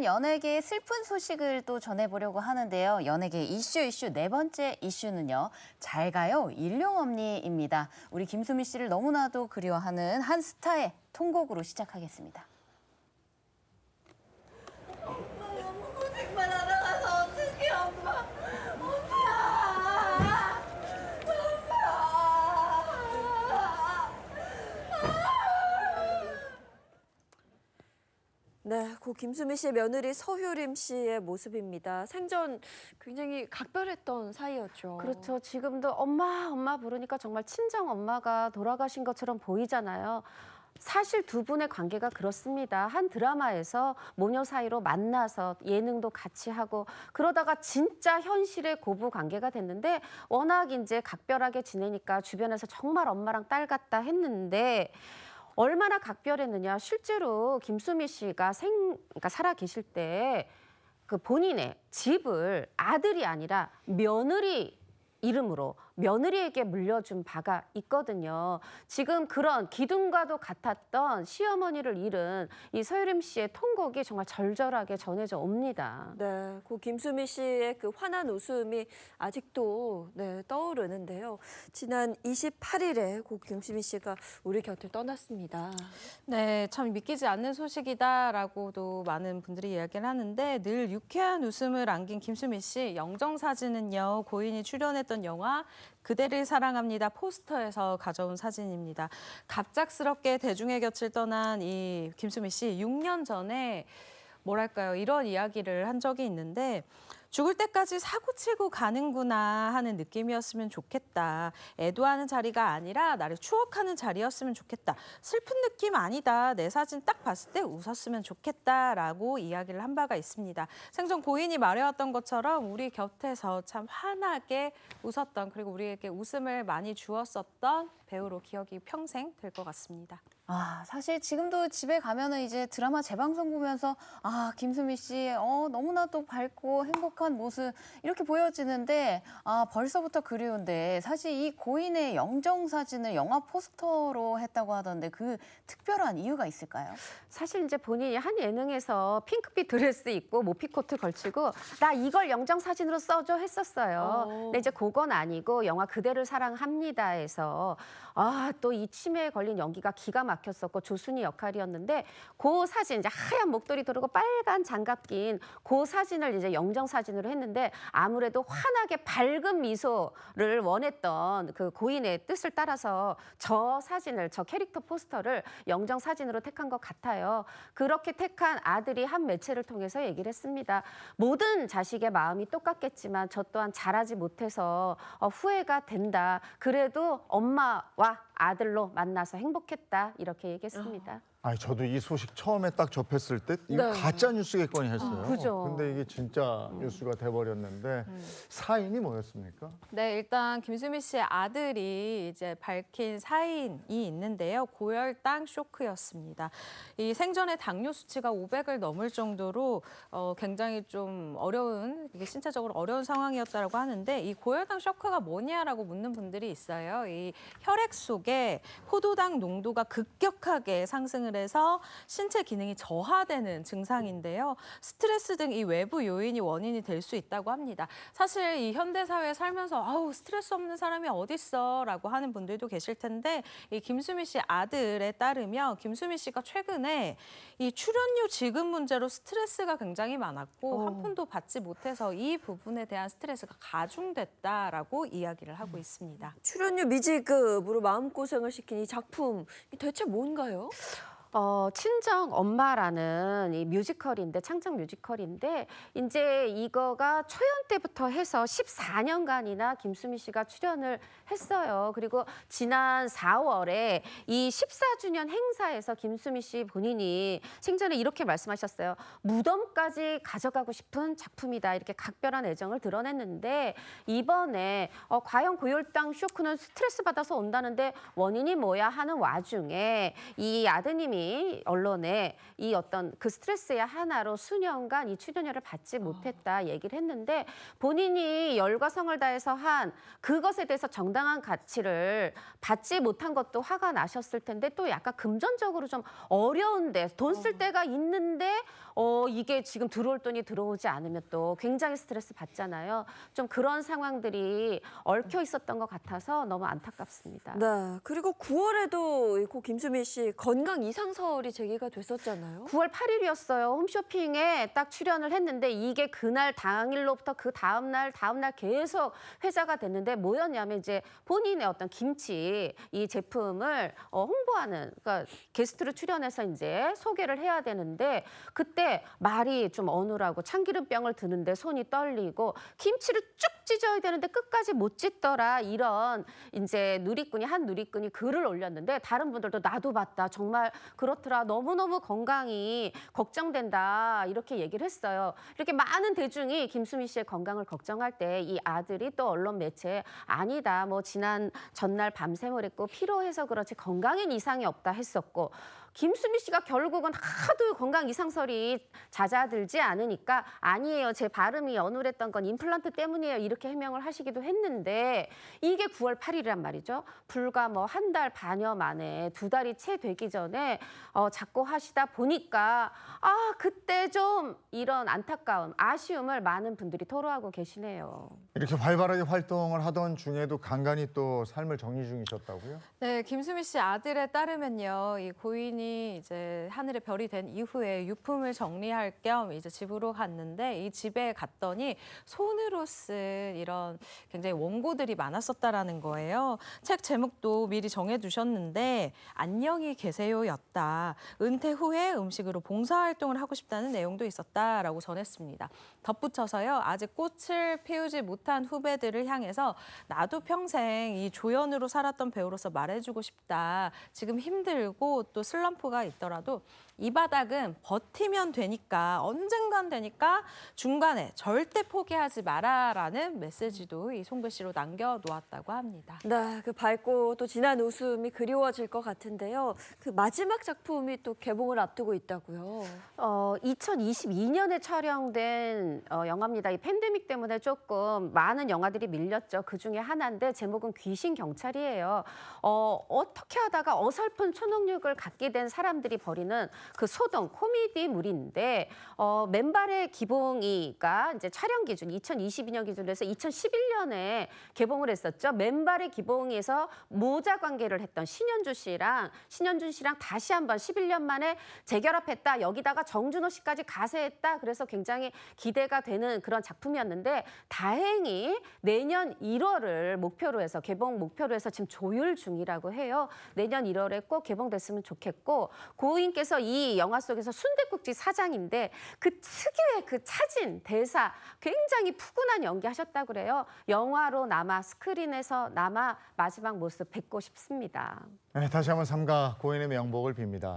연예계의 슬픈 소식을 또 전해보려고 하는데요. 연예계 이슈 네 번째 이슈는요. 잘 가요 일용엄니입니다. 우리 김수미 씨를 너무나도 그리워하는 한 스타의 통곡으로 시작하겠습니다. 엄마 너무 고생만 하러 가서 어떡해 엄마. 엄마. 네, 고 김수미 씨의 며느리 서효림 씨의 모습입니다. 생전 굉장히 각별했던 사이였죠. 그렇죠. 지금도 엄마 부르니까 정말 친정 엄마가 돌아가신 것처럼 보이잖아요. 사실 두 분의 관계가 그렇습니다. 한 드라마에서 모녀 사이로 만나서 예능도 같이 하고 그러다가 진짜 현실의 고부 관계가 됐는데 워낙 이제 각별하게 지내니까 주변에서 정말 엄마랑 딸 같다 했는데 얼마나 각별했느냐. 실제로 김수미 씨가 그러니까 살아 계실 때 그 본인의 집을 아들이 아니라 며느리 이름으로 며느리에게 물려준 바가 있거든요. 지금 그런 기둥과도 같았던 시어머니를 잃은 이 서유림 씨의 통곡이 정말 절절하게 전해져 옵니다. 네, 고 김수미 씨의 그 환한 웃음이 아직도 떠오르는데요. 지난 28일에 고 김수미 씨가 우리 곁을 떠났습니다. 네, 참 믿기지 않는 소식이다라고도 많은 분들이 이야기를 하는데 늘 유쾌한 웃음을 안긴 김수미 씨 영정사진은요. 고인이 출연했던 영화 그대를 사랑합니다 포스터에서 가져온 사진입니다. 갑작스럽게 대중의 곁을 떠난 이 김수미 씨 6년 전에 뭐랄까요 이런 이야기를 한 적이 있는데 죽을 때까지 사고치고 가는구나 하는 느낌이었으면 좋겠다. 애도하는 자리가 아니라 나를 추억하는 자리였으면 좋겠다. 슬픈 느낌 아니다. 내 사진 딱 봤을 때 웃었으면 좋겠다라고 이야기를 한 바가 있습니다. 생전 고인이 말해왔던 것처럼 우리 곁에서 참 환하게 웃었던 그리고 우리에게 웃음을 많이 주었었던 배우로 기억이 평생 될 것 같습니다. 사실 지금도 집에 가면은 이제 드라마 재방송 보면서 김수미 씨 너무나도 밝고 행복한 모습 이렇게 보여지는데 벌써부터 그리운데 사실 이 고인의 영정 사진을 영화 포스터로 했다고 하던데 그 특별한 이유가 있을까요? 사실 이제 본인이 한 예능에서 핑크빛 드레스 입고 모피코트 걸치고 나 이걸 영정 사진으로 써줘 했었어요. 근데 이제 그건 아니고 영화 그대를 사랑합니다에서 또 이 치매에 걸린 연기가 기가 막혔었고 조순이 역할이었는데 그 사진 이제 하얀 목도리 두르고 빨간 장갑 낀 그 사진을 이제 영정 사진으로 했는데 아무래도 환하게 밝은 미소를 원했던 그 고인의 뜻을 따라서 저 캐릭터 포스터를 영정 사진으로 택한 것 같아요. 그렇게 택한 아들이 한 매체를 통해서 얘기를 했습니다. 모든 자식의 마음이 똑같겠지만 저 또한 잘하지 못해서 후회가 된다. 그래도 엄마와 아들로 만나서 행복했다. 이렇게 얘기했습니다. 아니 저도 이 소식 처음에 딱 접했을 때 이거 가짜 뉴스겠거니 했어요. 그죠. 근데 이게 진짜 뉴스가 돼버렸는데 사인이 뭐였습니까? 네, 일단 김수미 씨의 아들이 이제 밝힌 사인이 있는데요. 고혈당 쇼크였습니다. 이 생전에 당뇨 수치가 500을 넘을 정도로 굉장히 좀 이게 신체적으로 어려운 상황이었다라고 하는데 이 고혈당 쇼크가 뭐냐라고 묻는 분들이 있어요. 이 혈액 속에 포도당 농도가 급격하게 상승을 해서 신체 기능이 저하되는 증상인데요. 스트레스 등 이 외부 요인이 원인이 될 수 있다고 합니다. 사실 이 현대 사회에 살면서 스트레스 없는 사람이 어딨어라고 하는 분들도 계실 텐데 이 김수미 씨 아들에 따르면 김수미 씨가 최근에 이 출연료 지급 문제로 스트레스가 굉장히 많았고 한 푼도 받지 못해서 이 부분에 대한 스트레스가 가중됐다라고 이야기를 하고 있습니다. 출연료 미지급으로 마음고생을 시킨 이 작품 대체 뭔가요? 친정 엄마라는 이 뮤지컬인데 창작 뮤지컬인데 이제 이거가 초연 때부터 해서 14년간이나 김수미 씨가 출연을 했어요. 그리고 지난 4월에 이 14주년 행사에서 김수미 씨 본인이 생전에 이렇게 말씀하셨어요. 무덤까지 가져가고 싶은 작품이다. 이렇게 각별한 애정을 드러냈는데 이번에 과연 고혈당 쇼크는 스트레스 받아서 온다는데 원인이 뭐야 하는 와중에 이 아드님이 본인이 언론에 이 어떤 그 스트레스의 하나로 수년간 이 출연료를 받지 못했다 얘기를 했는데 본인이 열과 성을 다해서 한 그것에 대해서 정당한 가치를 받지 못한 것도 화가 나셨을 텐데 또 약간 금전적으로 좀 어려운데 돈 쓸 데가 있는데 이게 지금 들어올 돈이 들어오지 않으면 또 굉장히 스트레스 받잖아요. 좀 그런 상황들이 얽혀 있었던 것 같아서 너무 안타깝습니다. 네. 그리고 9월에도 고 김수미 씨 건강 이상설이 제기가 됐었잖아요. 9월 8일이었어요. 홈쇼핑에 딱 출연을 했는데 이게 그날 당일로부터 그 다음날 계속 회자가 됐는데 뭐였냐면 이제 본인의 어떤 김치 이 제품을 홍보하는 그러니까 게스트로 출연해서 이제 소개를 해야 되는데 그때 말이 좀 어눌하고 참기름병을 드는데 손이 떨리고 김치를 쭉 찢어야 되는데 끝까지 못 찢더라 이런 이제 한 누리꾼이 글을 올렸는데 다른 분들도 나도 봤다 정말 그렇더라 너무너무 건강이 걱정된다 이렇게 얘기를 했어요. 이렇게 많은 대중이 김수미 씨의 건강을 걱정할 때 이 아들이 또 언론 매체에 아니다 뭐 지난 전날 밤샘을 했고 피로해서 그렇지 건강엔 이상이 없다 했었고 김수미 씨가 결국은 하도 건강 이상설이 잦아들지 않으니까 아니에요. 제 발음이 어눌했던 건 임플란트 때문이에요. 이렇게 해명을 하시기도 했는데 이게 9월 8일이란 말이죠. 불과 뭐 한 달 반여 만에 2달이 채 되기 전에 자꾸 하시다 보니까 그때 좀 이런 안타까움, 아쉬움을 많은 분들이 토로하고 계시네요. 이렇게 활발하게 활동을 하던 중에도 간간히 또 삶을 정리 중이셨다고요? 네, 김수미 씨 아들에 따르면요, 이 고인이 이제 하늘의 별이 된 이후에 유품을 정리할 겸 이제 집으로 갔는데 이 집에 갔더니 손으로 쓴 이런 굉장히 원고들이 많았었다라는 거예요. 책 제목도 미리 정해두셨는데 안녕히 계세요였다. 은퇴 후에 음식으로 봉사활동을 하고 싶다는 내용도 있었다라고 전했습니다. 덧붙여서요, 아직 꽃을 피우지 못한 후배들을 향해서 나도 평생 이 조연으로 살았던 배우로서 말해주고 싶다. 지금 힘들고 또 슬럼프가 있더라도 이 바닥은 버티면 되니까 언젠간 되니까 중간에 절대 포기하지 마라라는 메시지도 이 송배 씨로 남겨놓았다고 합니다. 네, 그 밝고 또 진한 웃음이 그리워질 것 같은데요. 그 마지막 작품이 또 개봉을 앞두고 있다고요. 2022년에 촬영된 영화입니다. 이 팬데믹 때문에 조금 많은 영화들이 밀렸죠. 그 중에 하나인데 제목은 귀신 경찰이에요. 어떻게 하다가 어설픈 초능력을 갖게 된 사람들이 벌이는 그 소동 코미디물인데 맨발의 기봉이가 이제 촬영 기준 2022년 기준으로 해서 2011년에 개봉을 했었죠. 맨발의 기봉에서 모자 관계를 했던 신현준 씨랑 다시 한번 11년 만에 재결합했다. 여기다가 정준호 씨까지 가세했다. 그래서 굉장히 기대가 되는 그런 작품이었는데 다행히 내년 1월을 목표로 해서 개봉 목표로 해서 지금 조율 중이라고 해요. 내년 1월에 꼭 개봉됐으면 좋겠고 고인께서 이 영화 속에서 순댓국집 사장인데 그 특유의 그 차진 대사 굉장히 푸근한 연기하셨다고 그래요. 영화로 남아 스크린에서 남아 마지막 모습 뵙고 싶습니다. 네, 다시 한번 삼가 고인의 명복을 빕니다.